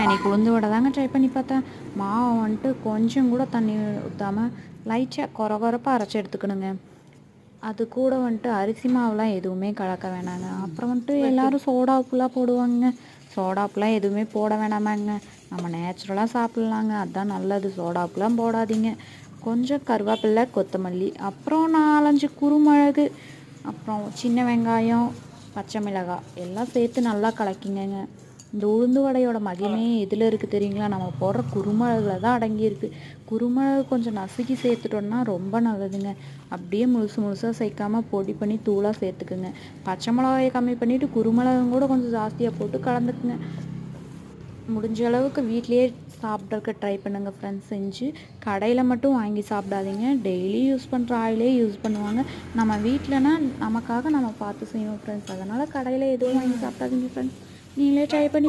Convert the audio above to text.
நான் இன்றைக்கி உளுந்து வடை தாங்க ட்ரை பண்ணி பார்த்தேன். மாவை வந்துட்டு கொஞ்சம் கூட தண்ணி ஊற்றாமல் லைட்டாக கொரகொரப்பாக அரைச்சி எடுத்துக்கணுங்க. அது கூட வந்துட்டு அரிசி மாவுலாம் எதுவுமே கலக்க வேணாங்க. அப்புறம் வந்துட்டு எல்லோரும் சோடா உப்புலாம் போடுவாங்க. சோடா உப்புலாம் எதுவுமே போட வேணாமாங்க. நம்ம நேச்சுரலாக சாப்பிட்லாங்க, அதுதான் நல்லது. சோடா உப்புலாம் போடாதீங்க. கொஞ்சம் கருவேப்பிலை, கொத்தமல்லி, அப்புறம் 4-5 குருமிளகு, அப்புறம் சின்ன வெங்காயம், பச்சை மிளகாய் எல்லாம் சேர்த்து நல்லா கலக்கிங்கங்க. இந்த உளுந்து வடையோட மகிமையே எதில் இருக்குது தெரியுங்களா? நம்ம போடுற குருமிளகுல தான் அடங்கியிருக்கு. குருமிளகு கொஞ்சம் நசுக்கி சேர்த்துட்டோன்னா ரொம்ப நல்லதுங்க. அப்படியே முழுசாக சேர்க்காமல் பொடி பண்ணி தூளாக சேர்த்துக்குங்க. பச்சை மிளகாயை கம்மி பண்ணிவிட்டு குருமிளகும் கூட கொஞ்சம் ஜாஸ்தியாக போட்டு கலந்துக்குங்க. முடிஞ்ச அளவுக்கு வீட்லேயே சாப்பிட்றதுக்கு ட்ரை பண்ணுங்கள் ஃப்ரெண்ட்ஸ். செஞ்சு கடையில் மட்டும் வாங்கி சாப்பிடாதீங்க. டெய்லி யூஸ் பண்ணுற ஆயிலே யூஸ் பண்ணுவாங்க. நம்ம வீட்டிலனா நமக்காக நம்ம பார்த்து செய்வோம் ஃப்ரெண்ட்ஸ். அதனால் கடையில் எதுவும் வாங்கி சாப்பிடாதீங்க ஃப்ரெண்ட்ஸ். நீங்களே ட்ரை பண்ணி